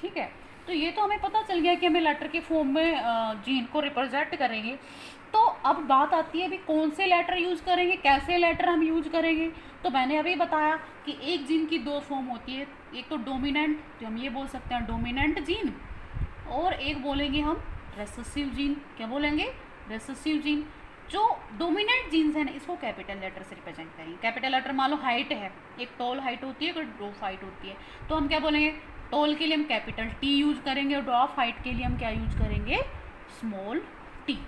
ठीक है, तो ये तो हमें पता चल गया कि हमें लेटर के फॉर्म में जीन को रिप्रेजेंट करेंगे। तो अब बात आती है अभी कौन से लेटर यूज़ करेंगे, कैसे लेटर हम यूज करेंगे। तो मैंने अभी बताया कि एक जीन की दो फॉर्म होती है, एक तो डोमिनेंट, तो हम ये बोल सकते हैं डोमिनेंट जीन, और एक बोलेंगे हम रेसेसिव जीन। क्या बोलेंगे? Recessive gene. जो डोमिनेंट जीन्स है ना, इसको कैपिटल लेटर से रिप्रेजेंट करेंगे। कैपिटल लेटर मान लो हाइट है, एक टॉल हाइट होती है, एक ड्वार्फ हाइट होती है, तो हम क्या बोलेंगे? टॉल के लिए हम कैपिटल टी यूज करेंगे और ड्वार्फ हाइट के लिए हम क्या यूज करेंगे? Small T.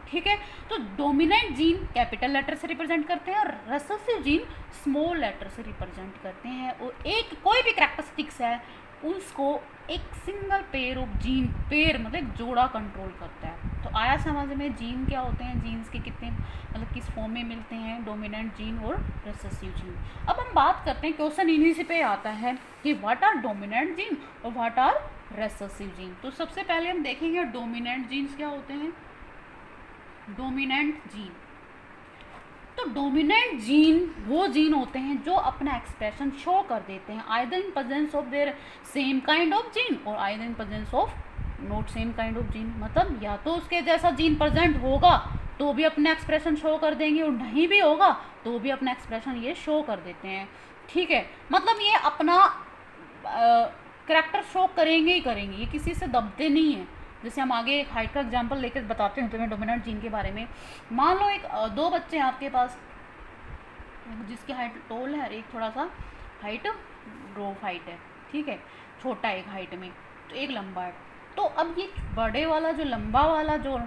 ठीक है, तो डोमिनेंट जीन कैपिटल लेटर से रिप्रेजेंट करते हैं और रेसेसिव जीन स्मॉल लेटर से रिप्रेजेंट करते हैं। और एक कोई भी कैरेक्टरिस्टिक्स है उसको एक single pair of gene, pair मतलब जोड़ा कंट्रोल करता है। तो आया समझ में जीन क्या होते हैं, जीन्स के कितने मतलब किस फॉर्म में मिलते हैं, डोमिनेंट जीन और रेसेसिव जीन। अब हम बात करते हैं, क्वेश्चन इन्हीं से पे आता है कि व्हाट आर डोमिनेंट जीन और व्हाट आर रेसेसिव जीन। तो सबसे पहले हम देखेंगे डोमिनेंट जीन्स क्या होते हैं। डोमिनेंट जीन, तो डोमिनेंट जीन वो जीन होते हैं जो अपना एक्सप्रेशन शो कर देते हैं either in presence of their same kind of gene और either in presence of not same kind of gene. मतलब या तो उसके जैसा जीन प्रेजेंट होगा तो भी अपना एक्सप्रेशन शो कर देंगे और नहीं भी होगा तो भी अपना एक्सप्रेशन ये शो कर देते हैं। ठीक है, मतलब ये अपना करैक्टर शो करेंगे ही करेंगे, ये किसी से दबते नहीं है। जैसे हम आगे एक हाइट का एग्जांपल लेकर बताते हैं तुम्हें डोमिनेंट जीन के बारे में। मान लो एक दो बच्चे हैं आपके पास, जिसकी हाइट टॉल है, एक थोड़ा सा हाइट ड्वार्फ हाइट है। ठीक है, छोटा एक हाइट में, तो एक लंबा है। तो अब ये बड़े वाला जो लंबा वाला जो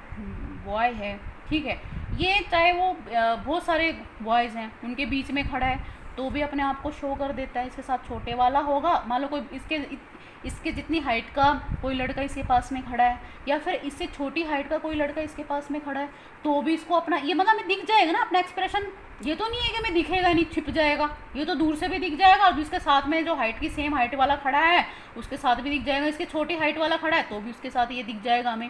बॉय है, ठीक है, ये चाहे वो बहुत सारे बॉयज़ हैं उनके बीच में खड़ा है तो भी अपने आप को शो कर देता है। इसके साथ छोटे वाला होगा, मान लो कोई इसके जितनी हाइट का कोई लड़का इसके पास में खड़ा है या फिर इससे छोटी हाइट का कोई लड़का इसके पास में खड़ा है तो भी इसको अपना ये मतलब हमें दिख जाएगा ना अपना एक्सप्रेशन। ये तो नहीं है कि हमें दिखेगा नहीं, छिप जाएगा, ये तो दूर से भी दिख जाएगा और जिसके साथ में जो हाइट की सेम हाइट वाला खड़ा है उसके साथ भी दिख जाएगा, इसके छोटी हाइट वाला खड़ा है तो भी उसके साथ ये दिख जाएगा हमें।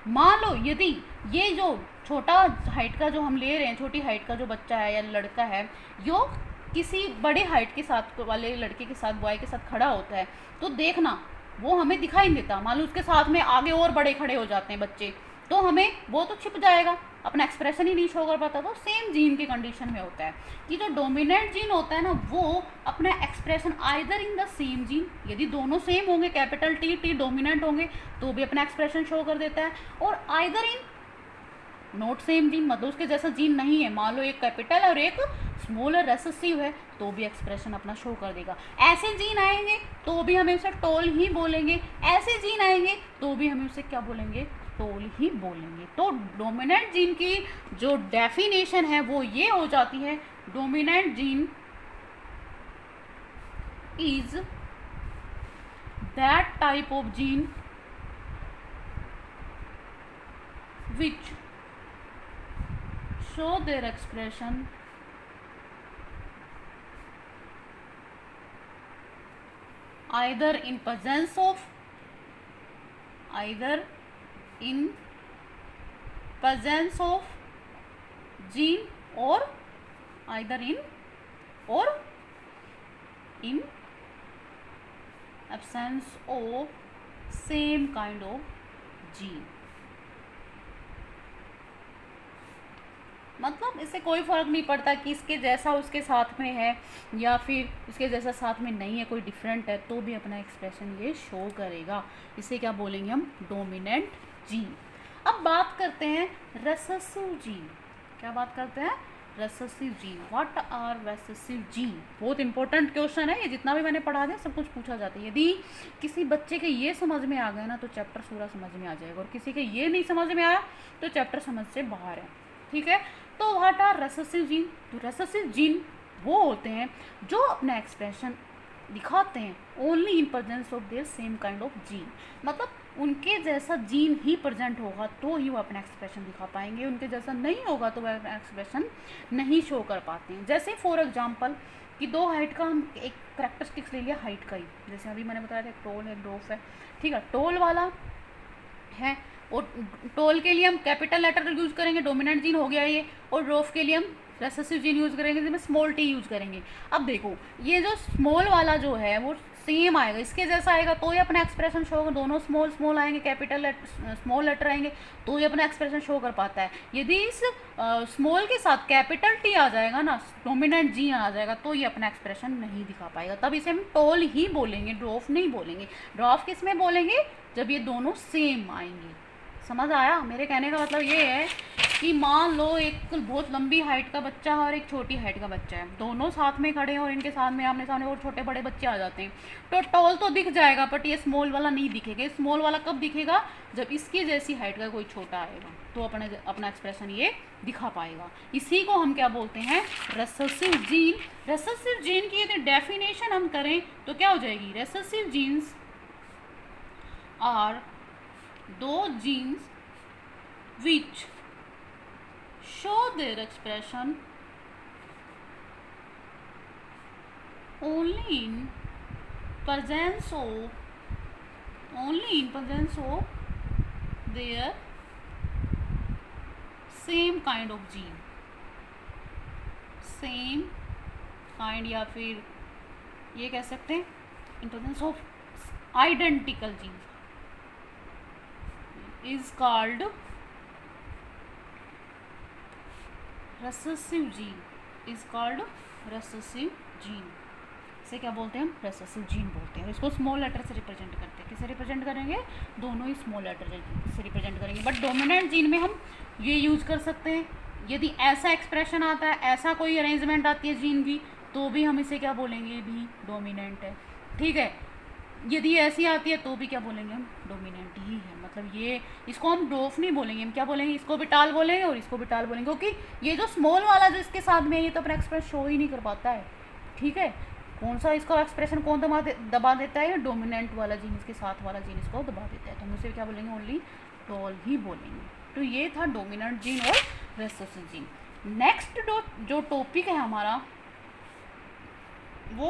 मान लो यदि ये जो छोटा हाइट का जो हम ले रहे हैं, छोटी हाइट का जो बच्चा है या लड़का है, यो किसी बड़े हाइट के साथ वाले लड़के के साथ बॉय के साथ खड़ा होता है तो देखना वो हमें दिखाई नहीं देता। मान लो उसके साथ में आगे और बड़े खड़े हो जाते हैं बच्चे तो हमें वो तो छिप जाएगा, अपना एक्सप्रेशन ही नहीं शो कर पाता। तो सेम जीन की कंडीशन में होता है कि जो डोमिनेंट जीन होता है ना वो अपना expression either in the same gene, यदि दोनों सेम होंगे कैपिटल टी टी डोमिनेंट होंगे तो भी अपना एक्सप्रेशन शो कर देता है, और either in not same gene मतलब उसके जैसा जीन नहीं है, मान लो एक कैपिटल और एक स्मॉल और रेसेसिव है तो भी एक्सप्रेशन अपना शो कर देगा। ऐसे जीन आएंगे तो भी हमें उसे टॉल ही बोलेंगे, ऐसे जीन आएंगे तो भी हमें उसे क्या बोलेंगे? टॉल ही बोलेंगे। तो डोमिनेंट जीन की जो डेफिनेशन है वो ये हो जाती है, dominant gene is that type of gene which show their expression either in presence of gene or either in absence of same kind of gene। मतलब इससे कोई फ़र्क नहीं पड़ता कि इसके जैसा उसके साथ में है या फिर उसके जैसा साथ में नहीं है, कोई डिफरेंट है तो भी अपना एक्सप्रेशन ये शो करेगा। इसे क्या बोलेंगे हम? Dominant gene. अब बात करते हैं रेसेसिव जीन। क्या बात करते हैं? Recessive gene. What are recessive gene? बहुत इंपॉर्टेंट क्वेश्चन है ये, जितना भी मैंने पढ़ा दिया सब कुछ पूछा जाता है। यदि किसी बच्चे के ये समझ में आ गया ना तो चैप्टर पूरा समझ में आ जाएगा, और किसी के ये नहीं समझ में आया तो चैप्टर समझ से बाहर है। ठीक है, तो व्हाट आर रेसेसिव जीन? तो रेसेसिव जीन वो होते हैं जो अपना एक्सप्रेशन दिखाते हैं only in presence of their same kind of gene, मतलब उनके जैसा जीन ही प्रेजेंट होगा तो ही वो अपना एक्सप्रेशन दिखा पाएंगे, उनके जैसा नहीं होगा तो वह अपना एक्सप्रेशन नहीं शो कर पाते हैं। जैसे फॉर एग्जांपल कि दो हाइट का हम एक करेक्टरिस्टिक्स ले लिया हाइट का ही, जैसे अभी मैंने बताया था एक टॉल है एक ड्वार्फ है। ठीक है, टॉल वाला है और टॉल के लिए हम कैपिटल लेटर यूज़ करेंगे, डोमिनेंट जीन हो गया ये, और ड्वार्फ के लिए हम रेसेसिव जीन यूज़ करेंगे जिसमें स्मॉल टी यूज़ करेंगे। अब देखो ये जो स्मॉल वाला जो है वो सेम आएगा, इसके जैसा आएगा तो ही अपना एक्सप्रेशन शो होगा। दोनों स्मॉल स्मॉल आएंगे, कैपिटल स्मॉल लेटर आएंगे तो ही अपना एक्सप्रेशन शो कर पाता है। यदि इस स्मॉल के साथ कैपिटल टी आ जाएगा ना, डोमिनेंट जी आ जाएगा, तो ये अपना एक्सप्रेशन नहीं दिखा पाएगा। तब इसे हम टॉल ही बोलेंगे, ड्रॉफ नहीं बोलेंगे। ड्रॉफ किस में बोलेंगे? जब ये दोनों सेम आएंगे। समझ आया? मेरे कहने का मतलब ये है कि मान लो एक बहुत लंबी हाइट का बच्चा है और एक छोटी हाइट का बच्चा है, दोनों साथ में खड़े हैं और इनके साथ में आमने सामने और छोटे बड़े बच्चे आ जाते हैं, तो टॉल तो दिख जाएगा बट ये स्मॉल वाला नहीं दिखेगा। स्मॉल वाला कब दिखेगा? जब इसकी जैसी हाइट का कोई छोटा आएगा तो अपना एक्सप्रेशन ये दिखा पाएगा। इसी को हम क्या बोलते हैं? Recessive gene. रेसेसिव जीन की यदि डेफिनेशन हम करें तो क्या हो जाएगी? Recessive genes are those genes which show their expression only in presence of their same kind of gene, same kind, या फिर ये कह सकते हैं in presence of identical genes is called recessive gene, is called recessive gene। इसे क्या बोलते हैं? हम रेसेसिव जीन बोलते हैं। इसको स्मॉल लेटर से रिप्रेजेंट करते हैं। किसे रिप्रेजेंट करेंगे? दोनों ही स्मॉल लेटर से रिप्रेजेंट करेंगे। बट डोमिनेंट जीन में हम ये यूज कर सकते हैं, यदि ऐसा एक्सप्रेशन आता है, ऐसा कोई अरेंजमेंट आती है जीन की, तो भी हम इसे क्या बोलेंगे? भी डोमिनेंट है। ठीक है, यदि ऐसी आती है तो भी क्या बोलेंगे? हम डोमिनेंट ही है। मतलब ये, इसको हम ड्रॉफ नहीं बोलेंगे, हम क्या बोलेंगे? इसको भी टाल बोलेंगे और इसको भी टाल बोलेंगे, क्योंकि ये जो स्मॉल वाला जो इसके साथ में है ये तो अपना एक्सप्रेशन शो ही नहीं कर पाता है। ठीक है, कौन सा इसका एक्सप्रेशन कौन दबा देता है? डोमिनेंट वाला जीन, इसके साथ वाला जीन इसको दबा देता है, तो हम उसे क्या बोलेंगे? ओनली टॉल ही बोलेंगे। तो ये था डोमिनेंट जीन और रेसेसिव जीन। नेक्स्ट जो टॉपिक है हमारा